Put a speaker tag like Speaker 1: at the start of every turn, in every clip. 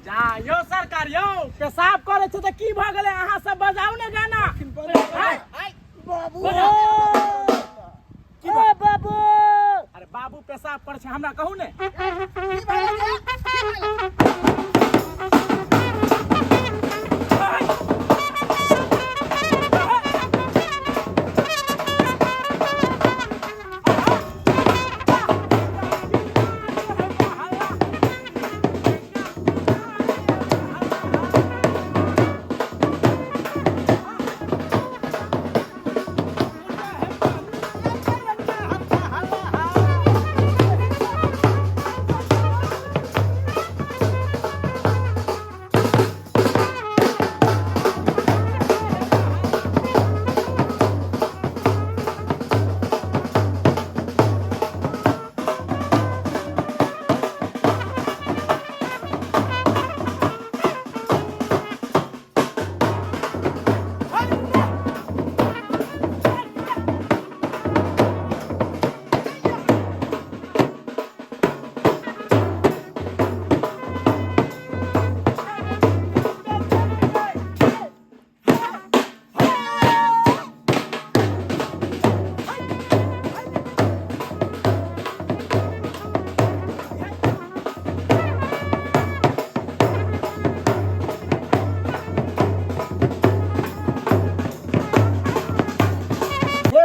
Speaker 1: जा यो सरकार यो पेशाब करे छ त की भ गेलै अहाँ सब बजाऊ ने गाना
Speaker 2: बाबू
Speaker 1: की बाबू अरे बाबू पेशाब करे छ हमरा कहू ने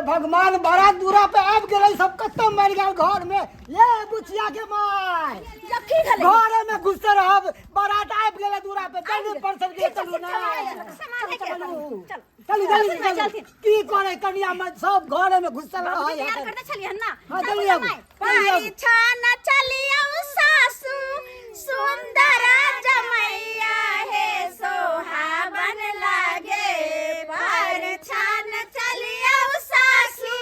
Speaker 2: भगवान बड़ा दूरा पे आब गेलै सब खत्म मर गेल घर में ये बुचिया के माय घर में घुसते रहब बारात आब गेलै दूरा पे जल्दी परसर के चलू ना चल जल्दी की करे कनिया में सब घर में घुसल रह है यार करते चलिए ना हां चलिए
Speaker 3: परीक्षा न चलियो सासू सुंदर जमैया हे सोहावन लागे परीक्षा न चलियो सासू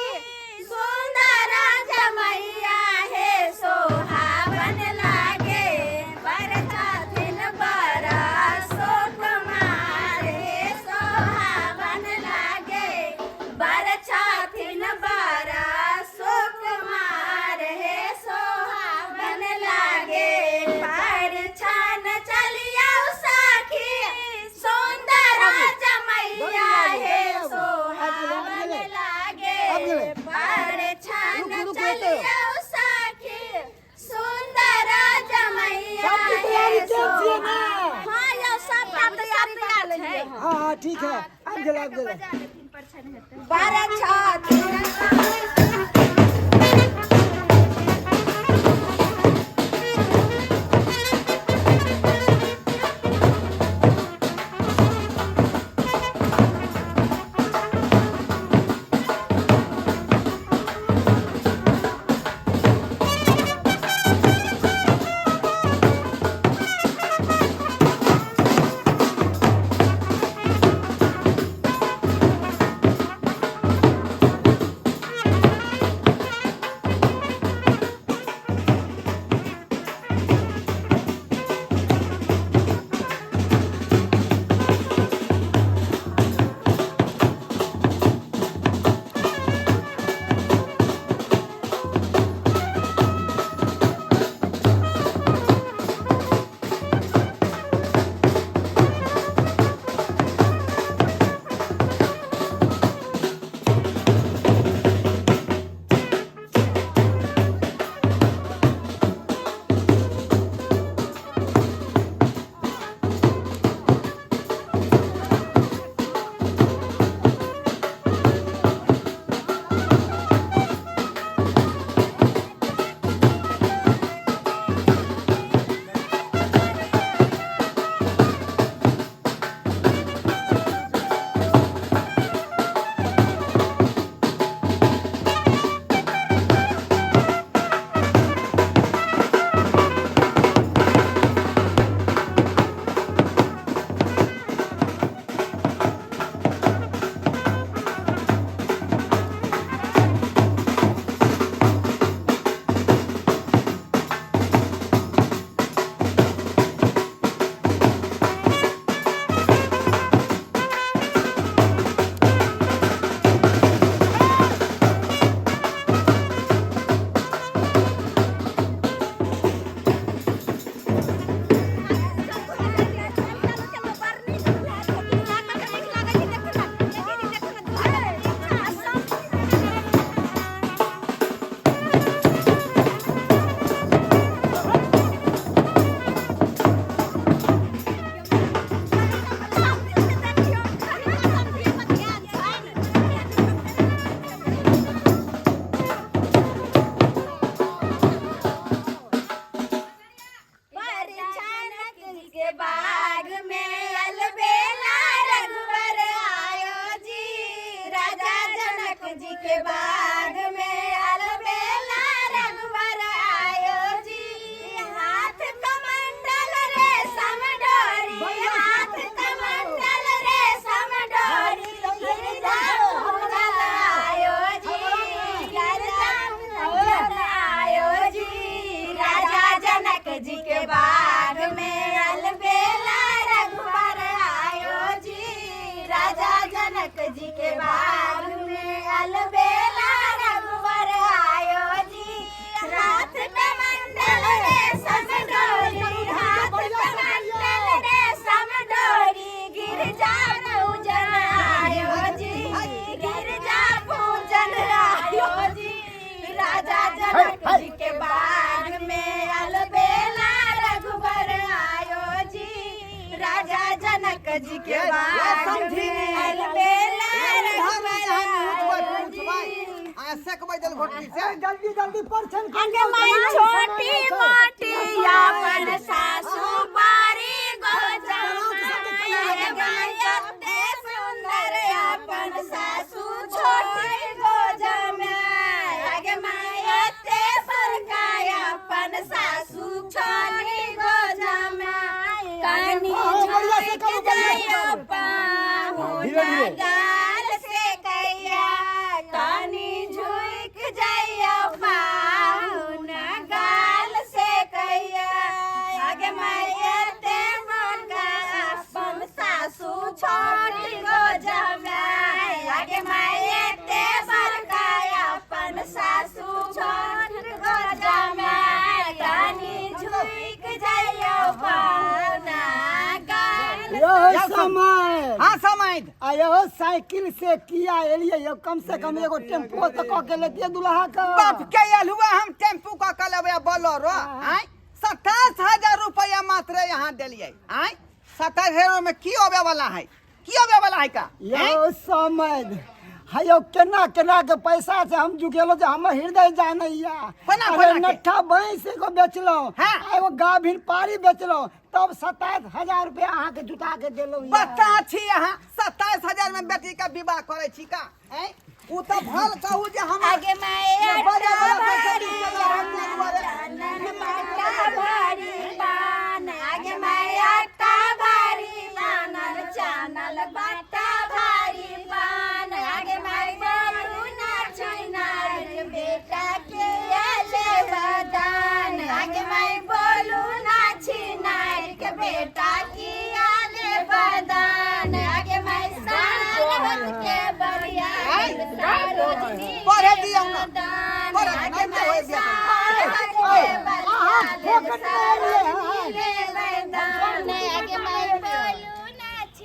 Speaker 3: सुंदर जमैया हे सोहावन लागे बरचा दिन बरसो कुमार हे सोहावन लागे बरचा दिन बरसो कुमार हे सोहावन लागे परीक्षा न चलियो साखी सुंदर जमैया हे सोहावन लागे परीक्षा न चलियो साखी सुंदर जमैया हे सोहावन हां यो सब तैयारी कर ले
Speaker 2: हां ठीक है अब गेला
Speaker 3: परीक्षा जी के बाग में अलबेला
Speaker 2: जल्दी जल्दी परछन
Speaker 3: आगे मैं छोटी मोटी अपन सासू बारी गोजमाते सुंदर अपन सासू छोटी गोजमा आगे मायते बरकाय अपन सासू छोटी गोजमा कनी झुक जायो पाहुना गाल से कैया कनी झुक जायो पाहुना गाल से कैया आगे मायते बरकाय अपन सासू छोटी गोजमा आगे मायते बरकाय अपन सासू छोटी गोजमा कनी झुक जायो पाहुना गाल
Speaker 2: यो समय
Speaker 4: हाँ समय
Speaker 2: आयो साइकिल से किया एलिए यो कम से कम एगो टेम्पो तो क के लेतिए दुल्हा का
Speaker 4: बाप के अलुआ हम टेम्पू का कलवे बोलोरो आय 27,000 रुपया मात्र यहाँ दिलिए आय 27,000 में की होवे वाला है का
Speaker 2: यो समय हयो केना केना के पैसा से हम जुगेलो जे हम हृदय जानैया
Speaker 4: कोना
Speaker 2: अरे
Speaker 4: कोना के?
Speaker 2: नट्ठा भैंस को बेचलो
Speaker 4: हाँ।
Speaker 2: एगो गाभिन पारी बेचलो तब 27,000 रुपया अहाँ के जुटा के देलो
Speaker 4: बता छी यहाँ 27,000 में बेटी का विवाह करे छी का हैं उ तो भल कहू जे हम
Speaker 3: आगे माया
Speaker 4: बड़ा बड़ा पैसा
Speaker 3: भारी
Speaker 4: दिया हमने दुआरे
Speaker 3: चानन माता भारी पान आगे माया भारी पानल चानल बाटा भारी पान आगे माई बोलू ना चुनार बेटा के आले वदान आगे माई बोलू ना छिनार के बेटा की आले वदान आगे माई साल के बरिया
Speaker 4: पढ़े दियो ना पढ़े
Speaker 3: आगे
Speaker 4: नहीं होए दिया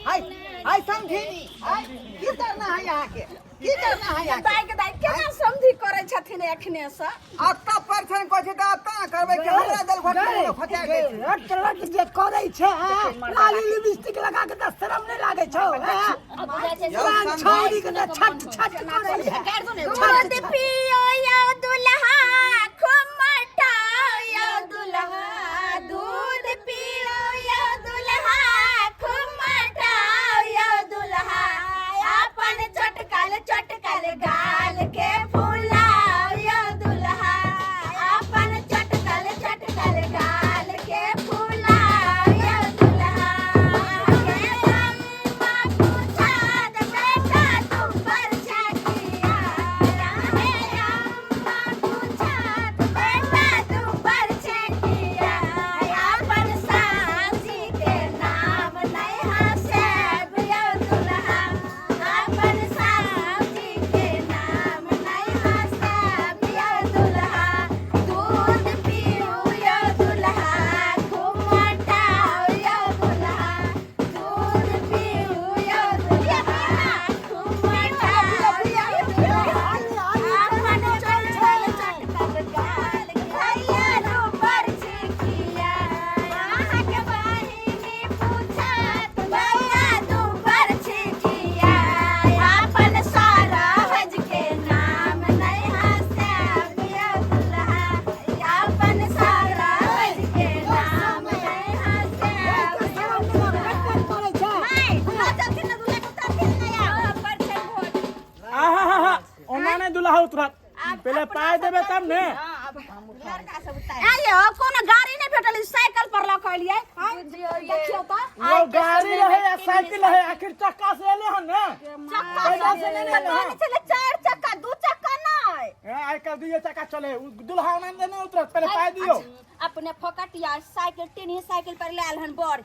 Speaker 4: हाय हाय समझी हाय की करना है यहाँ के की करना है यहाँ के
Speaker 3: केना समझी करे छथिन एखने से
Speaker 4: आता परछन को छै त आता करबै के हमरा दल घोटा फटा गई
Speaker 2: रट रट जे करे छै लाली लिपस्टिक लगा के त शर्म नहीं लागे छौ छौरी के छट छट करे छै
Speaker 3: दूध पियो यो दुल्हा खुमटाओ यो दुल्हा दूध पियो यो दुल्हा खुमटाओ यो दुल्हा अपन चटकल गाल के फुलाओ यो दुल्हा अपन चटकल गाल के फुलाओ यो दुल्हा के अम्मा पूछा दे बेटा तुम पर छकिया राहे अम्मा पूछा दे बेटा तुम पर छकिया अपन सासी के नाम नहीं हंसेब यो दुल्हा अपन सासी के नाम नहीं हंसेब यो दुल्हा दूध पियो यो दुल्हा घुमटाओ यो दुल्हा दूध पियो यो दुल्हा घुमटाओ यो दुल्हा अपन चटकल गाल भैया रो पर छिकिया यहाँ के बहिनी पूछत भैया दू पर छिकिया अपन सारा हज के नाम नहीं हंसेब यो दुल्हा अपन सारा हज के नाम नहीं हंसेब यो दुल्हा नहीं नचथिन दुल्हा उतरथिन नहीं आओ पर से भोट
Speaker 1: आहा ओना नहीं दुल्हा उतरत पहले पाय देबे तब ने
Speaker 3: आयो कोनो गाड़ी नहीं भेटल साइकिल पर लखलिए देखियो त
Speaker 1: वो गाड़ी रहे या साइकिल रहे आखिर चक्का से एले हन ने
Speaker 3: चक्का से नहीं चले चार चक्का दू चक्का नहीं
Speaker 1: आई कल दिए चक्का चले दुल्हा ओना नहीं उतरत पहले पाय दियो
Speaker 3: अपने फोकटिया साइकिल तीन ही साइकिल पर लाल हन बोर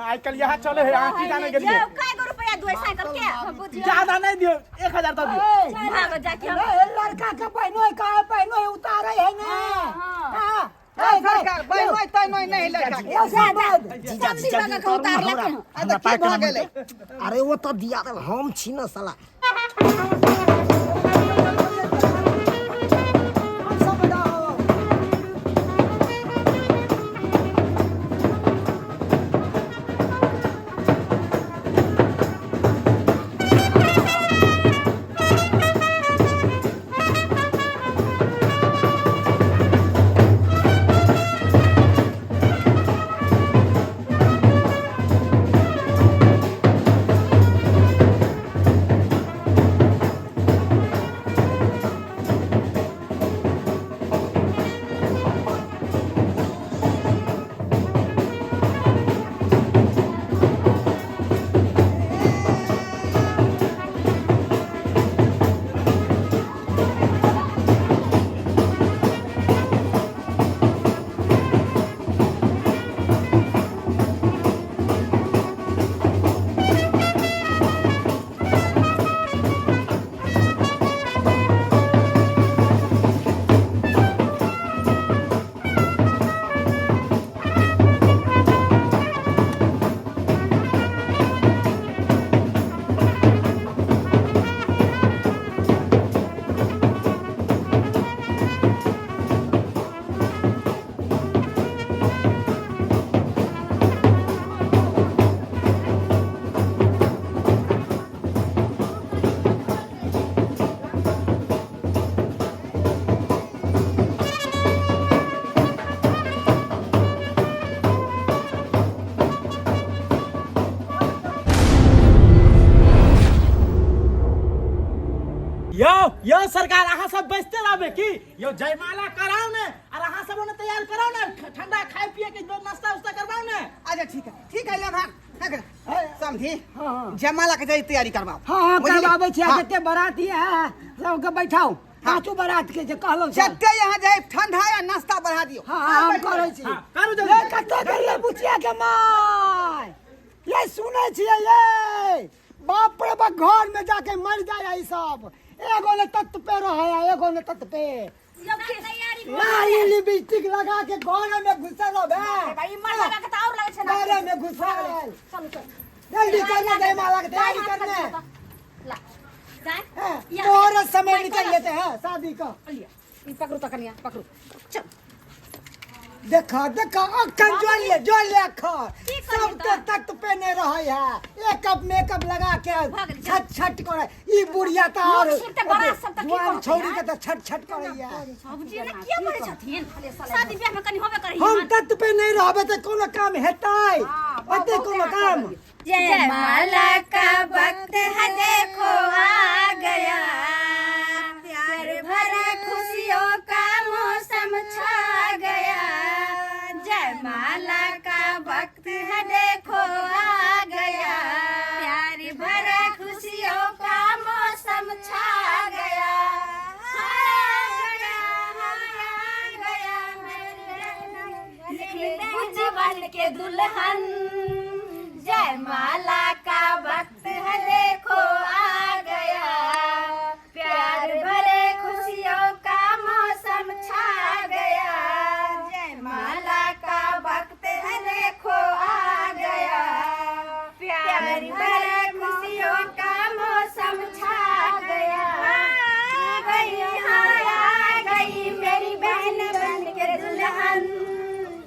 Speaker 1: आई कल यहाँ चले है यहाँ की जाने गेलिए
Speaker 3: ये काय गो रुपया दो साइकिल के
Speaker 1: ज्यादा नहीं दियो 1000 तो दियो
Speaker 3: भागो जाके हम
Speaker 2: लड़का के पहनो का पहनो उतारे है ना हां
Speaker 4: सरकार बैठै तै नहीं लड़का के
Speaker 2: ये सब
Speaker 3: जीजा जीजा का उतार लेके
Speaker 4: आ त की भ गेलै
Speaker 2: अरे वो तो दिया हम छी ना साला
Speaker 1: यो सरकार अहाँ सब बचते रहबे की यो जयमाला कराओ ने और अहाँ सब ने तैयार कराओ ने ठंडा खाए पिए के नाश्ता उस्ता करवाओ ने।
Speaker 4: अच्छा ठीक है ले भाग समझी
Speaker 2: हाँ।
Speaker 4: जयमाला के तैयारी करवाओ।
Speaker 2: हाँ
Speaker 4: बुझली?
Speaker 2: करवावे छी
Speaker 4: हाँ।
Speaker 2: जते बाराती है सबके बैठाओ पांचों बारात के जे कहलो
Speaker 4: जते यहाँ जाए ठंडा या नाश्ता बढ़ा दियो।
Speaker 2: हाँ हम करै छी
Speaker 1: हाँ, करू
Speaker 2: ये
Speaker 1: जल्दी।
Speaker 2: कते करिए बुचिया के माय ये सुनै छियै ये बाप रे बाप घर में जाके मर जाए ई सब एगो ने तत पे रहे एगो ने तत पे लाली लिपस्टिक लगा के घर में घुसल हो बे
Speaker 3: भाई मर लगा के तो और लगे छे ना
Speaker 2: घर में घुसल
Speaker 3: चलो चल
Speaker 2: जल्दी करने जयमाला के तैयारी करने
Speaker 3: ला जाए
Speaker 2: और समय निकल लेते हैं शादी का
Speaker 3: लिया ई पकड़ो तो कनिया पकड़ो चल
Speaker 2: देखा अखन जोड़ ले अखर सब के तख्त पे नहीं रहे है एक मेकअप लगा के छट करे ई बुढ़िया त और जवान छौरी के त छट करे है
Speaker 3: सब्जी ने किया करे छथिन शादी ब्याह में कनी होबे करे
Speaker 2: हम तख्त पे नहीं रहबे त कोनो काम हेतै ओते कोनो काम
Speaker 3: जयमाला का वक्त है देखो आ गया प्यार भरा खुशियों का मौसम छा गया जयमाला का वक्त है देखो आ गया प्यार भरा खुशियों का मौसम छा गया बन के दुल्हन जयमाला का वक्त है देखो आ गया प्यार भरे खुशियों का मौसम छा गया जयमाला का वक्त है देखो आ गया प्यार भरे खुशियों का मौसम छा गया आ गई मेरी बहन बन के दुल्हन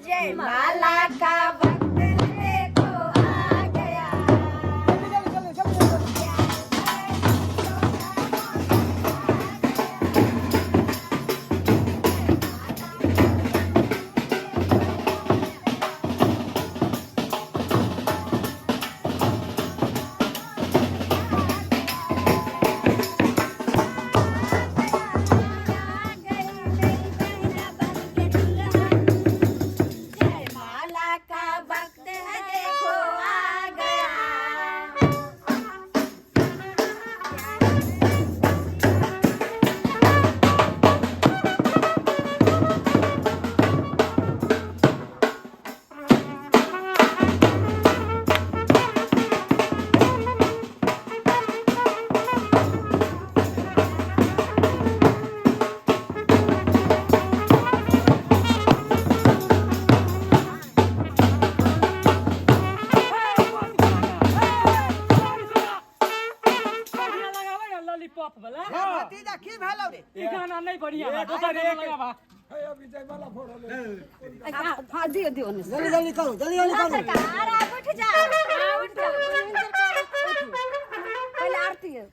Speaker 3: जयमाला का वक्त है देखो आ गया जयमाला का वक्त है देखो आ गया
Speaker 1: लॉलीपॉप वाला
Speaker 4: भतीजा की भेलौ रे
Speaker 1: ई गाना नहीं बढ़िया बा दोसर गाना लगावा।
Speaker 3: हाँ दियो दियो
Speaker 2: जल्दी करो
Speaker 3: सरकार आप उठ जाओ उठ जाओ पहले आरती है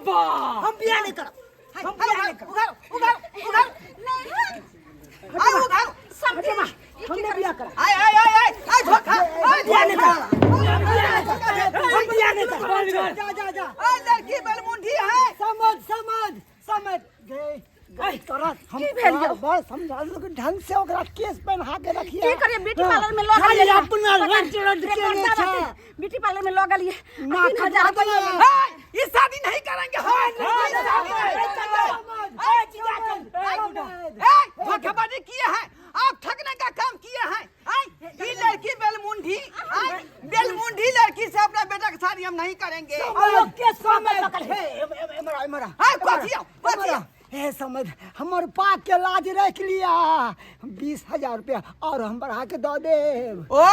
Speaker 1: अब्बा
Speaker 2: हम बियाह नहीं करब हम बियाह नहीं करब
Speaker 4: उधर उधर उधर आय उधर
Speaker 3: समझे
Speaker 2: हमने बियाह करा
Speaker 4: आय आय आय आय आय धोखा आय
Speaker 2: बियाह नहीं करब हम बियाह नहीं करब जा जा जा
Speaker 4: आय लड़की बेलमुंडी है
Speaker 2: समझ समझ समझ गए गई तोरा हम बस समझा लो कि ढंग से ओकरा केस पहना के रखिए
Speaker 3: की करिए ब्यूटी पार्लर में लगा
Speaker 2: खाली अपना रट रट के नहीं छा
Speaker 3: ब्यूटी पार्लर में लगा लिए
Speaker 2: ना
Speaker 3: 3000 रुपया
Speaker 4: ये शादी नहीं करेंगे धोखेबाजी किए हैं आप ठगने का काम किए हैं ये लड़की बेलमुंडी बेलमुंडी लड़की से अपना बेटा की शादी हम नहीं करेंगे
Speaker 2: केस में पकड़ हे मरा हे समझ हमारे पाक के लाज रख लिया 20,000 रुपया और हम बढ़ा के दो दे
Speaker 4: ओ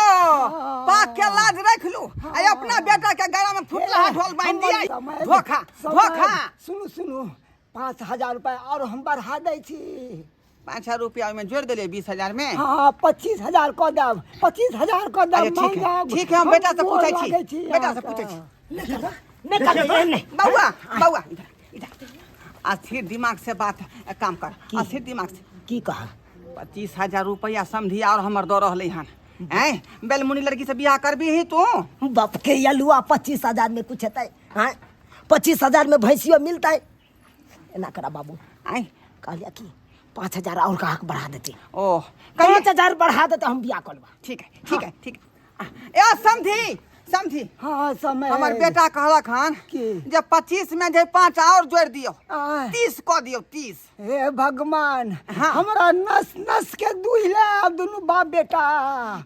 Speaker 4: पाक के लाज रख लू आई अपना बेटा के गला में फुटला ढोल बांध दिया धोखा धोखा
Speaker 2: सुनु सुनु 5,000 रुपया और हम बढ़ा दे छी
Speaker 4: 5,000 रुपया में जोड़ दिले 20,000 में
Speaker 2: हाँ 25,000 को दब 25,000 को दब
Speaker 4: ठीक है हम बेटा से पूछे छी बेटा से पूछे छी बउआ बउआ इधर अस्थिर दिमाग से बात काम कर अस्थिर दिमाग से
Speaker 2: की कहा
Speaker 4: 25,000 रुपया समझी और हमर दो रहले हन हैं बेलमुनी लड़की से बियाह करबी ही तू
Speaker 2: बाप के यलुआ 25,000 में कुछ हेतै हैं 25,000 में भैंसियो मिलतै एना करा बाबू
Speaker 4: आई
Speaker 2: कहलिया की 5,000 और का बढ़ा देती
Speaker 4: ओ
Speaker 2: 5,000 बढ़ा देते हम बियाह करबा
Speaker 4: ठीक है ठीक है ठीक है ए समझी समझी
Speaker 2: हाँ समय
Speaker 4: हमर बेटा कहलक हन
Speaker 2: की
Speaker 4: जब 25 में जे 5 और जोड़ दियो
Speaker 2: आय।
Speaker 4: 30 को दियो 30
Speaker 2: हे भगवान
Speaker 4: हाँ।
Speaker 2: हमरा नस नस के दुहिले अब दुनु बाप बेटा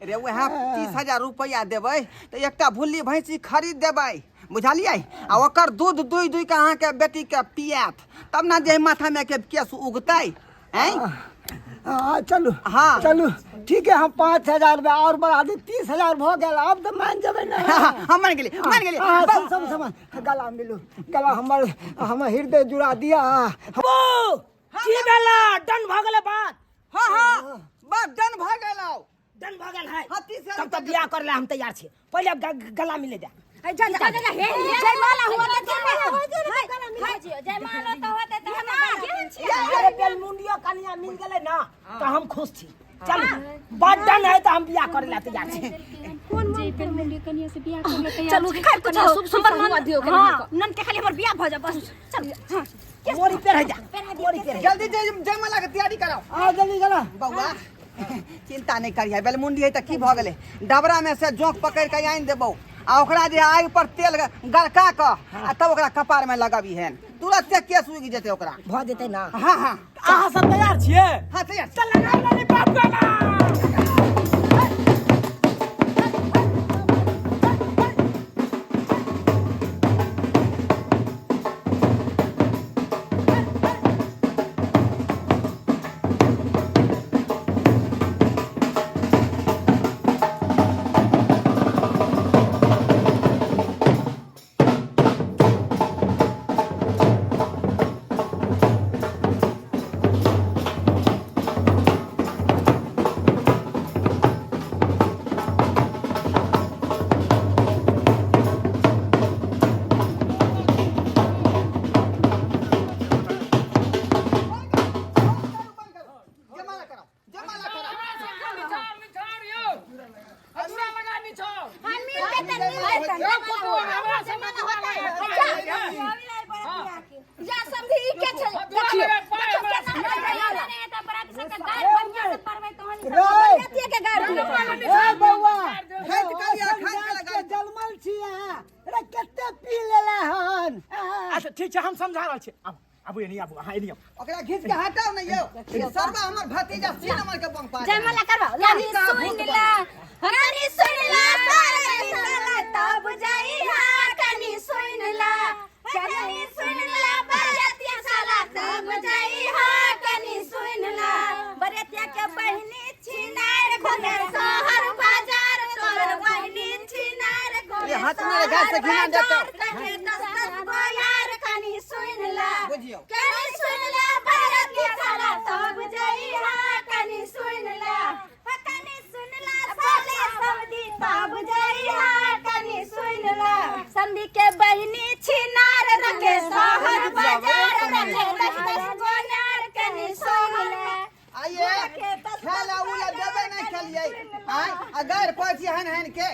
Speaker 4: रे वह 30,000 रुपया देबै तो एकटा भुल्ली भैंसी खरीद देबै बुझलियै आ ओकर दूध दुई दुई के अहाँ के बेटी के पियात तब ना जे माथा में के केस उगतै हैं
Speaker 2: हाँ चलू
Speaker 4: हाँ।
Speaker 2: चलू ठीक है हम 5,000 रुपया और बढ़ा दी 30,000 हो गया अब तो मान जब ना
Speaker 4: हम मान गेली
Speaker 2: सब गला मिलू गला हमर हृदय जुड़ा दिया की भेला डन भ गेले बात
Speaker 4: हाँ हाँ बात डन भ गेलौ
Speaker 2: डन भ गेल है
Speaker 4: हाँ, 30,000
Speaker 2: तब तो बियाह कर ले हम तैयार छी पहले अब गला मिले जा
Speaker 3: जयमाला हुआ जयमाला तो होते तो हम
Speaker 2: अरे बेलमुंडियो कनिया मिल गेले ना तो हम खुश छी चल बात डन है तो हम बियाह करे ला तैयार छी
Speaker 3: कौन जे बेलमुंडी कनिया से बियाह कर ले तैयार चलो खाए कुछ शुभ सुंदर हुआ दियो के नन के खाली हमर बियाह भ जा बस चल
Speaker 2: मोरी पे रह जा मोरी पे
Speaker 4: जल्दी जयमाला के तैयारी कराओ
Speaker 2: आ जल्दी गला
Speaker 4: बउआ चिंता नहीं करिए बेलमुंडी है तो की भ गेले डबरा में से जोंक पकड़ के आइन देबौ आ ओकरा जे आग पर तेल गरका क आ तब ओकरा कपार में लगाबी है तुरंत से केस उगि जेते ओकरा
Speaker 2: भ जेते ना
Speaker 4: हाँ हाँ
Speaker 1: अहाँ सब तैयार छियै
Speaker 4: हाँ तैयार
Speaker 1: चल लगा ले बाप गला
Speaker 4: जयमाला कराओ जयमाला कराओ
Speaker 3: हम मिल के जा समझी ई के छल देखियो देखियो बराती सब के गाय बढ़िया से परवे तोहनी बराती के गाय
Speaker 2: ए बउआ
Speaker 4: खेत कलिया खान के लगा
Speaker 2: जलमल छिया रे कते पी लेले हन
Speaker 1: अच्छा ठीक छै हम समझा रहल छी आबू एनी आबू अहाँ एनी
Speaker 4: ओकरा घीच के हटाओ न यौ सरबा हमर भतीजा सी नंबर के बम पा
Speaker 3: जयमाला करबा कनी सुन ला सारे साला तब जाई हां कनी सुन ला बरातिया साला तब जाई हां कनी सुन ला बरातिया के बहिनी छिनार घोगे शहर बाजार तोर बहिनी छिनार घोगे
Speaker 4: ये हाथ में गाय से घिना देतो
Speaker 3: यार कनी सुन ला
Speaker 4: बुझियो
Speaker 3: कनी सुन ला बरातिया साला तब जाई हां कनी सुन ला साले समधी तब जाई हां कनी सुन ला समधी के बहिनी छिनार रखे शहर
Speaker 4: लिए हां अगर पहुंची हन के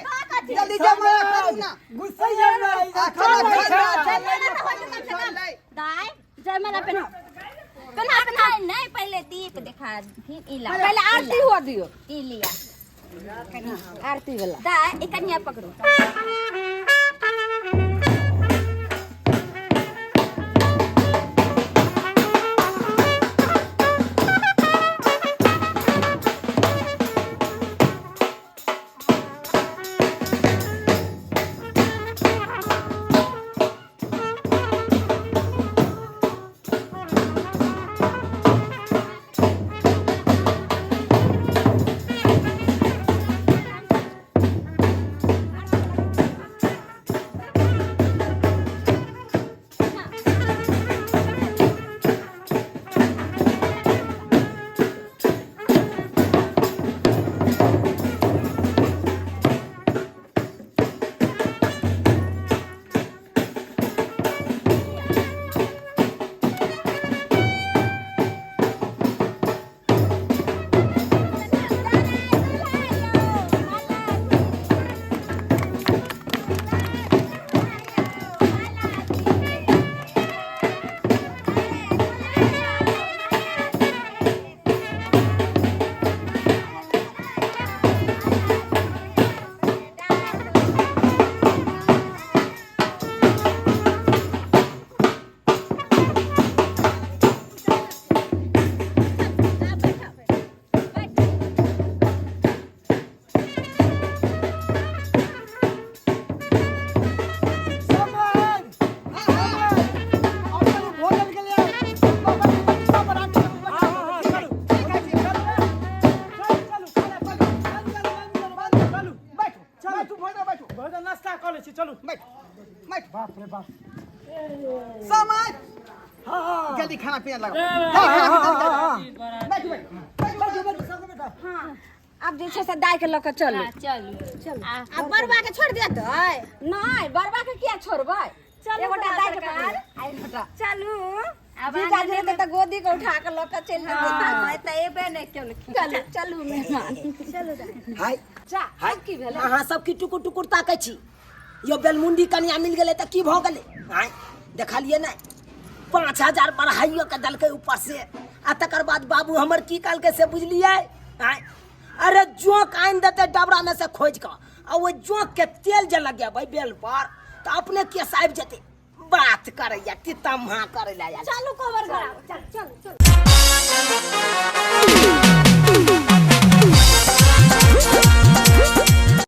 Speaker 4: जल्दी जयमाला करू ना
Speaker 2: गुस्सा ये
Speaker 3: दाई जयमाला पहना पहना नहीं पहले दीप दिखा इला पहले आरती हुआ दियो ई लिया आरती वाला दाई एक कन्या पकड़ो
Speaker 1: चलो
Speaker 4: बैठ
Speaker 2: बाप रे बाप
Speaker 4: समाज
Speaker 2: हां
Speaker 4: जल्दी खाना पीना लगा
Speaker 3: हां अब जे छै से दाई के लक चलू चलू अब बरबा के छोड़ दिया तो नहीं बरबा के किया छोड़बै एगोटा दाई के पार आई फटा चलू अब जीजा जी के त गोदी के उठा के लक चल मैं त एबे नहीं चलू चलू मेहमान चलू
Speaker 2: हाय
Speaker 3: जा हाय की भेल
Speaker 2: अहाँ सब की टुकुर टुकुर ताकै छी यो बेलमुंडी कन्या मिल गेलै त की भ गेलै हाय देखलिए नै 5000 बढ़ाइयो के दलकै ऊपर से आ तकर बाद बाबू हमर की कहलकै से बुझलियै हाय अरे जोक आइन देते डबरा में से खोज के आ वो जोक के तेल जे लगेबै बेल पर त अपने केस आबि जेतै बात करैया तितम्हा करै ला
Speaker 3: चलू कवर करा चल चल